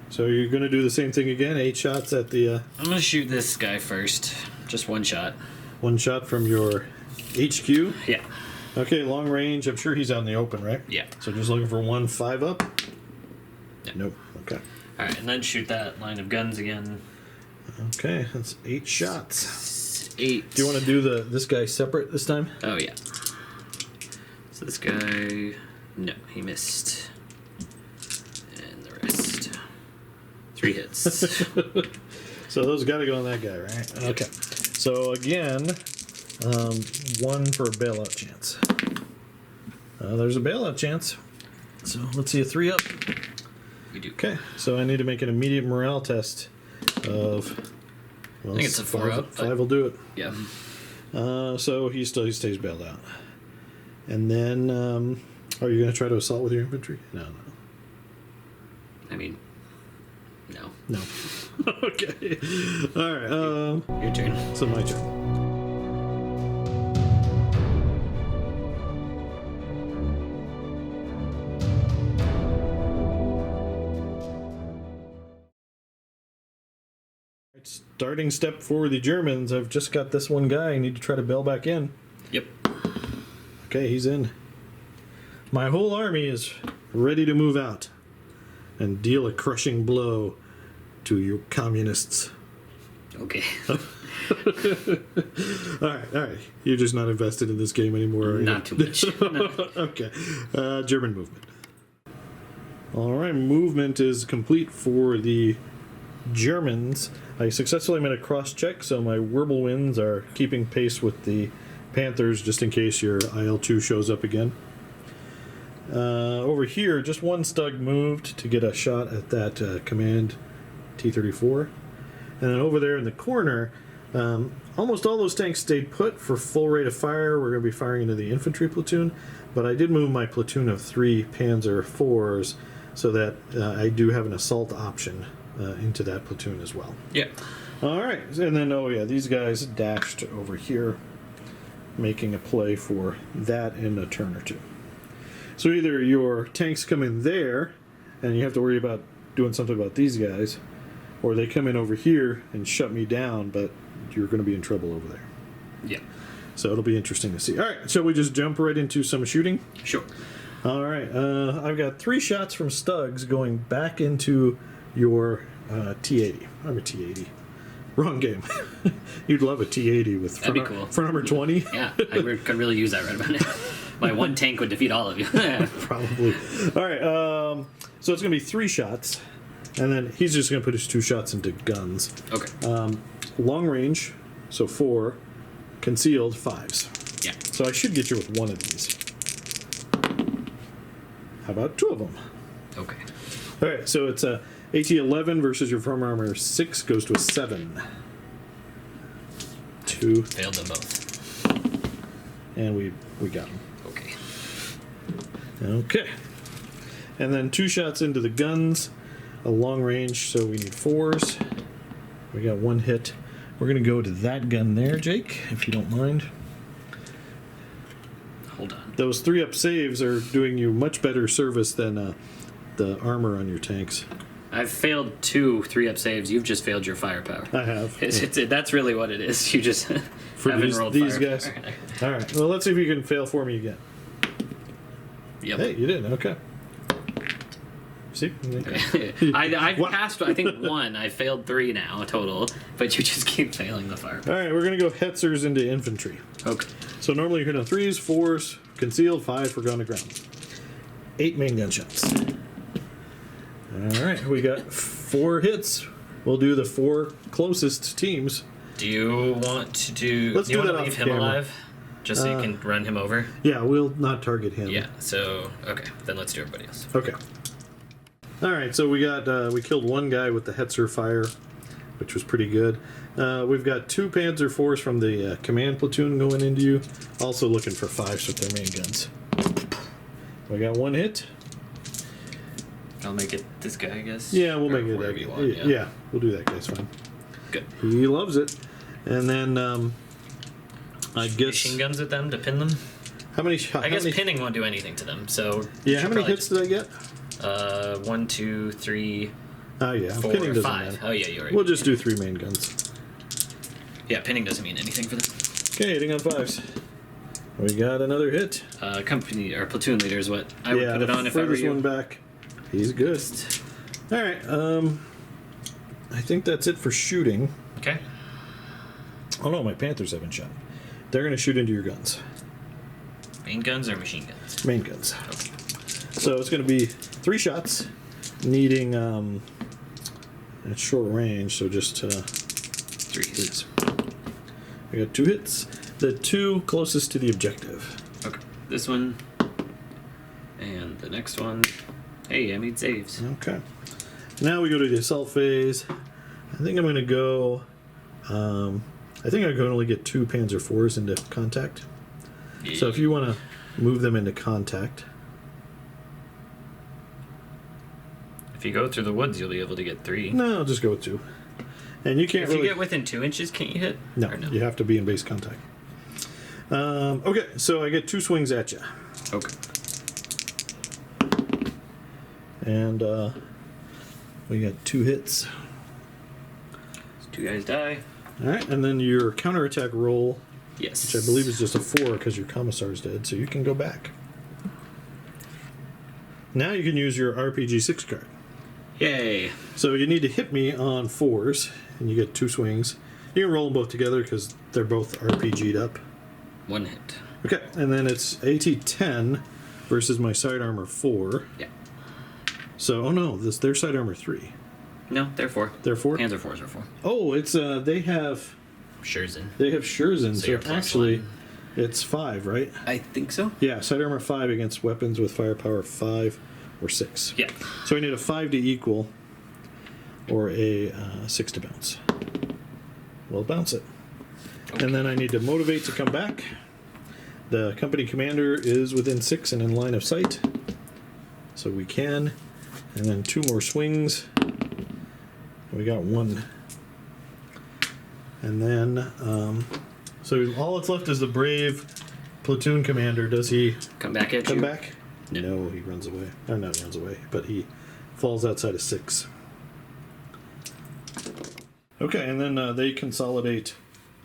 So you're going to do the same thing again. 8 shots at the I'm gonna shoot this guy first. Just 1 shot. 1 shot from your HQ. Yeah. Okay, long range. I'm sure he's out in the open, right? Yeah. So just looking for 1 5-up. Yeah. Nope. Okay. All right, and then shoot that line of guns again. Okay, that's 8 shots. 8. Do you want to do this guy separate this time? Oh yeah. So this guy, no, he missed. And the rest, 3 hits. So those got to go on that guy, right? Okay. So again, 1 for a bailout chance. There's a bailout chance. So let's see a 3-up. We do. Okay. So I need to make an immediate morale test of. Well, I think it's a 4-up. 5 will do it. Yeah. So he stays bailed out. And then, are you going to try to assault with your infantry? No. I mean, no. No. Okay. All right. Your turn. So my turn. Starting step for the Germans. I've just got this one guy. I need to try to bail back in. Yep. Okay, he's in. My whole army is ready to move out and deal a crushing blow to you communists. Okay. All right. You're just not invested in this game anymore, are you? Not too much. No. Okay. German movement. All right, movement is complete for the Germans. I successfully made a cross check, so my Wirbelwinds are keeping pace with the Panthers just in case your IL-2 shows up again. Over here, just 1 Stug moved to get a shot at that command T-34. And then over there in the corner, almost all those tanks stayed put for full rate of fire. We're going to be firing into the infantry platoon, but I did move my platoon of 3 Panzer IVs so that I do have an assault option into that platoon as well. Yeah. All right, and then, oh yeah, these guys dashed over here, making a play for that in a turn or 2. So either your tanks come in there, and you have to worry about doing something about these guys, or they come in over here and shut me down, but you're going to be in trouble over there. Yeah. So it'll be interesting to see. All right, shall we just jump right into some shooting? Sure. All right, I've got 3 shots from Stugs going back into your T-80. I'm a T-80. Wrong game. You'd love a T-80 with That'd be cool. front armor 20. Yeah, I could really use that right about now. My 1 tank would defeat all of you. Probably. All right, so it's going to be 3 shots, and then he's just going to put his 2 shots into guns. Okay. Long range, so 4. Concealed, 5s. Yeah. So I should get you with 1 of these. How about 2 of them? Okay. All right, so it's a AT 11 versus your farm armor 6 goes to a 7. 2, Failed them both. and we got him. Okay. Okay. And then 2 shots into the guns, a long range, so we need 4s. We got 1 hit. We're going to go to that gun there, Jake, if you don't mind. Hold on. Those 3-up saves are doing you much better service than the armor on your tanks. I've failed 2 3-up saves. You've just failed your firepower. I have. That's really what it is. You just For haven't these rolled guys. firepower. All right. Well, let's see if you can fail for me again. Yep. Hey, you did. Okay. See? I What? passed, I think, 1. I failed 3 now total, but you just keep failing the fire. All right, we're going to go Hetzers into infantry. Okay. So normally you're hitting 3s, 4s, concealed, 5 for gun to ground. 8 main gun shots. All right, we got 4 hits. We'll do the 4 closest teams. Do you want to do... Let's do you do want that to leave off him camera. alive? Just so you can run him over? Yeah, we'll not target him. Yeah, so... Okay, then let's do everybody else. Okay. All right, so we got we killed 1 guy with the Hetzer fire, which was pretty good. We've got 2 Panzer IVs from the command platoon going into you, also looking for 5s with their main guns. We got 1 hit. I'll make it this guy, I guess? Yeah, we'll Or make it. wherever you want, Yeah, we'll do that, guys. Fine. Good. He loves it. And then I guess Machine guns with them to pin them? how many? I guess pinning won't do anything to them, so... you Yeah, how should many probably hits did I get? 1, 2, 3, Oh yeah, 4, pinning doesn't 5. matter. Oh yeah, you're right. We'll just do 3 main guns. Yeah, pinning doesn't mean anything for them. Okay, hitting on 5s. We got another hit. Company or platoon leader is what I would Yeah, put it the on if I were furthest you. one back. He's good. All right. I think that's it for shooting. Okay. Oh no, my Panthers haven't shot. They're gonna shoot into your guns, Main guns or machine guns? main guns. Okay. So it's gonna be 3 shots, needing at short range. So just 3s. we got 2 hits. The 2 closest to the objective. Okay. This one. And the next one. Hey, I made saves. Okay. Now we go to the assault phase. I think I'm gonna go. I think I can only get 2 Panzer IVs into contact. So if you want to move them into contact. If you go through the woods, you'll be able to get 3. No, I'll just go with 2. And you can't If really. you get within 2 inches, can't you hit? no, Or you have to be in base contact. Okay, so I get 2 swings at you. Okay. And we got 2 hits. So 2 guys die. All right, and then your counterattack roll, Yes. which I believe is just a 4 because your commissar's dead, so you can go back. Now you can use your RPG 6 card. Yay. So you need to hit me on 4s, and you get 2 swings. You can roll them both together because they're both RPG'd up. 1 hit. Okay, and then it's AT 10 versus my side armor 4. Yeah. So, oh no, their side armor 3. No, they're 4. They're 4? Panzer IVs are 4. Oh, it's they have Scherzen. Scherzen, So so, you're plus actually 1. it's 5, right? I think so. Yeah, side armor 5 against weapons with firepower 5 or 6. Yeah. So we need a 5 to equal or a 6 to bounce. We'll bounce it. Okay. And then I need to motivate to come back. The company commander is within 6 and in line of sight. So we can. And then 2 more swings. We got 1. And then, so all that's left is the brave platoon commander. Does he Come back at come you. back? No. No, he runs away. Or not runs away, but he falls outside of 6. Okay, and then they consolidate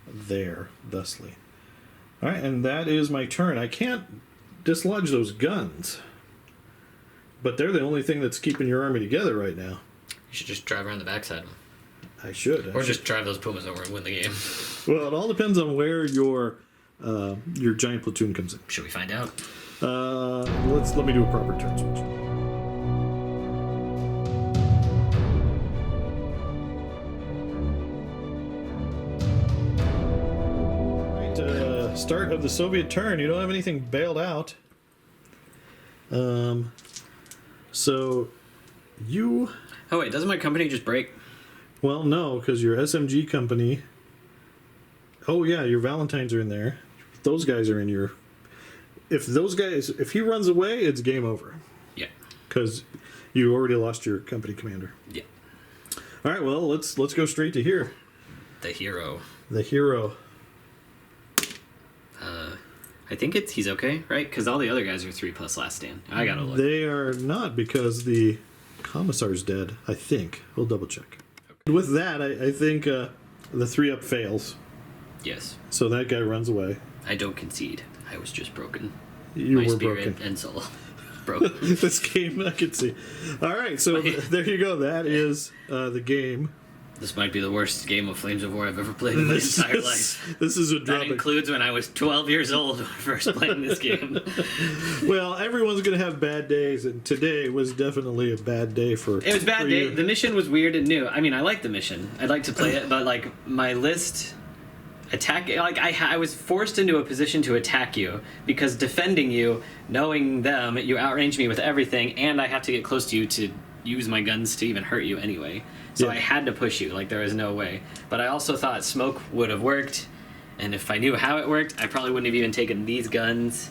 there, thusly. All right, and that is my turn. I can't dislodge those guns, but they're the only thing that's keeping your army together right now. You should just drive around the backside. I should. Or just drive those Pumas over and win the game. Well, it all depends on where your giant platoon comes in. Should we find out? Let me do a proper turn switch. Right, start of the Soviet turn. You don't have anything bailed out. So You, Oh wait, doesn't my company just break? well, no, because your SMG company. Oh yeah, your Valentines are in there. Those guys are in your. If he runs away, it's game over Yeah. because you already lost your company commander. Yeah. All right, well let's go straight to here. The hero. The hero. I think he's okay, right? Because all the other guys are 3+ last stand. I gotta look. They are not because the commissar's dead. I think we'll double check. With that, I think the 3-up fails, Yes. so that guy runs away. I don't concede. I was just broken. You My were spirit broken. and soul. Broken. This game, I can see. All right, so there you go. That is the game. This might be the worst game of Flames of War I've ever played in my entire life. This is a That drop. includes when I was 12 years old when I first playing this game. Well, everyone's going to have bad days, and today was definitely a bad day for. It was a bad for day. you. The mission was weird and new. I mean, I like the mission. I'd like to play it, but like my list attack, like I was forced into a position to attack you because defending you, knowing them, you outranged me with everything, and I have to get close to you to use my guns to even hurt you anyway. So Yeah. I had to push you. Like there was no way. But I also thought smoke would have worked, and if I knew how it worked, I probably wouldn't have even taken these guns.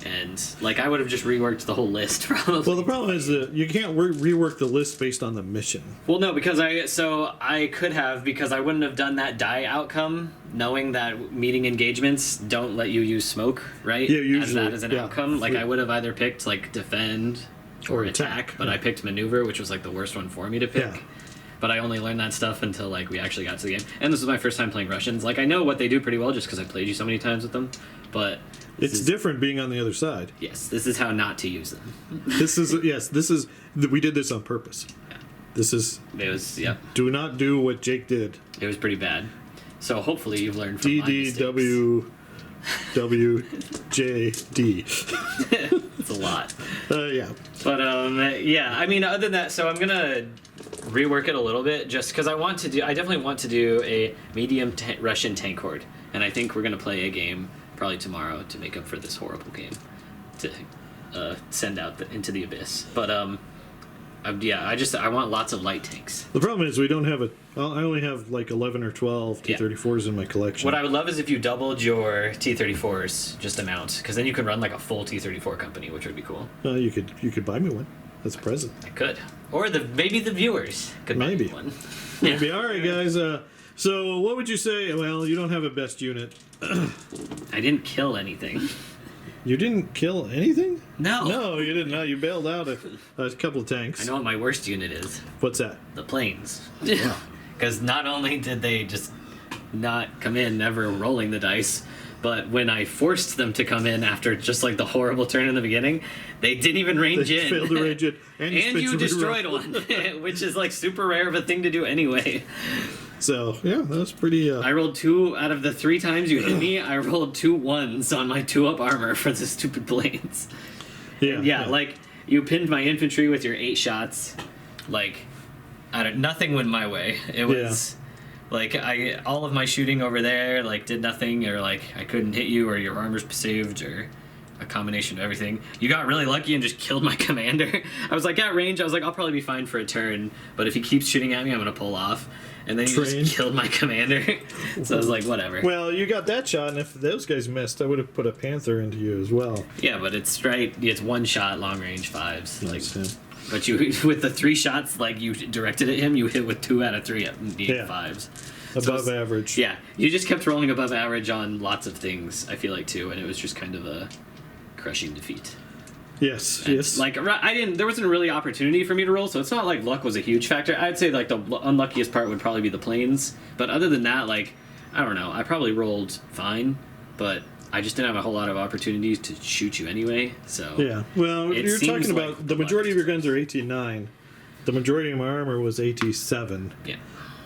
And like I would have just reworked the whole list probably. Well, the problem is that you can't rework the list based on the mission. Well, no, because I could have because I wouldn't have done that die outcome, knowing that meeting engagements don't let you use smoke, right? Yeah, as usually, that as an yeah. outcome. Like I would have either picked like defend or Or attack, attack, but yeah. I picked maneuver, which was like the worst one for me to pick. Yeah. But I only learned that stuff until like we actually got to the game, and this was my first time playing Russians. Like I know what they do pretty well just because I played you so many times with them, but It's different being on the other side. yes, this is how not to use them. This is we did this on purpose. This is It was do not do what Jake did. it was pretty bad. So hopefully you've learned from my mistakes. DDWWJD. It's a lot. Yeah. But yeah, I mean, other than that, so I'm gonna rework it a little bit just because I definitely want to do a medium Russian tank horde, and I think we're gonna play a game probably tomorrow to make up for this horrible game to send out into the abyss. But yeah, I want lots of light tanks. The problem is we don't have I only have like 11 or 12 T-34s in my collection. What I would love is if you doubled your T-34s just amount, because then you could run like a full T-34 company, which would be cool. You could buy me one. That's a present. I could, or maybe the viewers could buy Maybe. me one. Maybe. All right, guys. So what would you say? Well, you don't have a best unit. I didn't kill anything. You didn't kill anything? No. No, you didn't. No, you bailed out a couple of tanks. I know what my worst unit is. What's that? The planes. Because not only did they just not come in, never rolling the dice, but when I forced them to come in after just like the horrible turn in the beginning, they didn't even range They in. failed to range it, and You destroyed one, which is like super rare of a thing to do anyway. So yeah, that's pretty. I rolled 2 out of the 3 times you hit me. I rolled 2 1s on my 2-up armor for the stupid planes. Yeah, like you pinned my infantry with your 8 shots. Like, nothing went my way. It was like all of my shooting over there like did nothing, or like I couldn't hit you, or your armor's saved, or a combination of everything. You got really lucky and just killed my commander. I was like at range. I was like I'll probably be fine for a turn, but if he keeps shooting at me, I'm gonna pull off. And then you just killed my commander. So I was like, whatever. Well, you got that shot, and if those guys missed, I would have put a Panther into you as well. Yeah, but it's right. It's 1 shot, long range 5s. Like, Nice, yeah. but you with the 3 shots, like you directed at him, you hit with 2 out of 3 at Yeah. 5s. Above average. Yeah, you just kept rolling above average on lots of things. I feel like too, and it was just kind of a crushing defeat. Yes. And, Yes. like there wasn't really opportunity for me to roll, so it's not like luck was a huge factor. I'd say like the unluckiest part would probably be the planes, but other than that, like I don't know, I probably rolled fine, but I just didn't have a whole lot of opportunities to shoot you anyway. So Yeah. Well, It you're seems talking like about the majority of luck. your guns are AT-9. The majority of my armor was AT-7, yeah.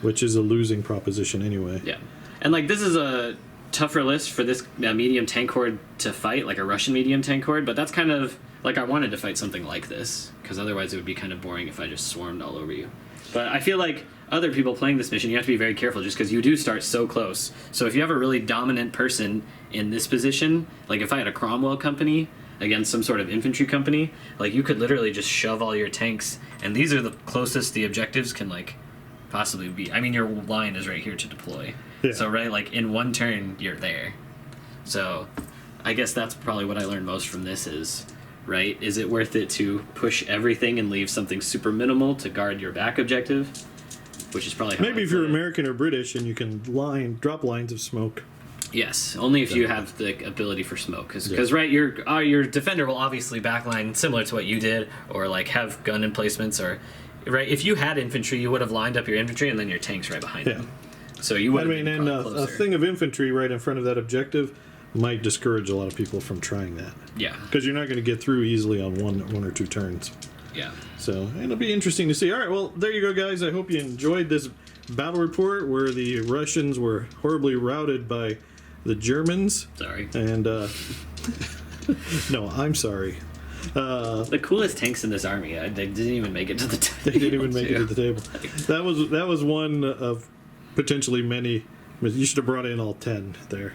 which is a losing proposition anyway. Yeah, and like this is a tougher list for this medium tank horde to fight, like a Russian medium tank horde, but that's kind of like I wanted to fight something like this, because otherwise it would be kind of boring if I just swarmed all over you. But I feel like other people playing this mission, you have to be very careful just because you do start so close. So if you have a really dominant person in this position, like if I had a Cromwell company, against some sort of infantry company, like you could literally just shove all your tanks, and these are the closest the objectives can like possibly be. I mean, your line is right here to deploy, so right, like in one turn you're there. So I guess that's probably what I learned most from this is, right, is it worth it to push everything and leave something super minimal to guard your back objective? Which is probably how Maybe I if you're play it. American or British and you can drop lines of smoke. Yes, only if you have the ability for smoke, because right, your defender will obviously backline similar to what you did, or like have gun emplacements, or right. If you had infantry, you would have lined up your infantry and then your tanks right behind them. So you would. I mean, and a thing of infantry right in front of that objective might discourage a lot of people from trying that. Yeah. Because you're not going to get through easily on one or two turns. Yeah. So it'll be interesting to see. All right, well, there you go, guys. I hope you enjoyed this battle report where the Russians were horribly routed by the Germans. Sorry. And, no, I'm sorry. The coolest tanks in this army, they didn't even make it to the table. They didn't even make it to the table. That was one of potentially many. You should have brought in all 10 there.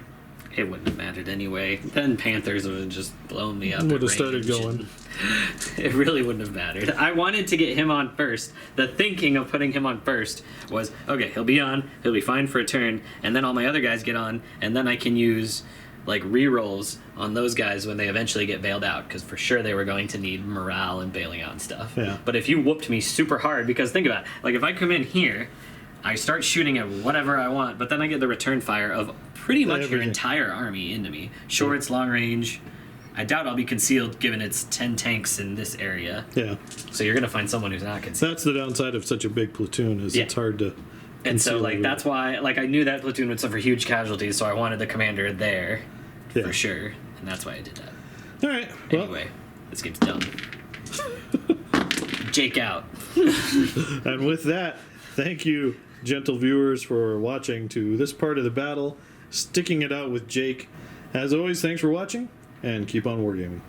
It wouldn't have mattered anyway. Then Panthers would have just blown me up. Would at have started range, going. and It really wouldn't have mattered. I wanted to get him on first. The thinking of putting him on first was, okay, he'll be on, he'll be fine for a turn, and then all my other guys get on, and then I can use like re-rolls on those guys when they eventually get bailed out, because for sure they were going to need morale and bailing out and stuff. Yeah. But if you whooped me super hard, because think about it, like if I come in here, I start shooting at whatever I want, but then I get the return fire of pretty much your Everything. entire army into me. Sure, it's long range. I doubt I'll be concealed given it's 10 tanks in this area. Yeah. So you're going to find someone who's not concealed. That's the downside of such a big platoon is Yeah. it's hard to And so, conceal like, everything. that's why, like, I knew that platoon would suffer huge casualties, so I wanted the commander there Yeah. for sure. And that's why I did that. All right. Well, Anyway, this game's done. Jake out. and with that, thank you, gentle viewers, for watching to this part of the battle, sticking it out with Jake. As always, thanks for watching, and keep on wargaming.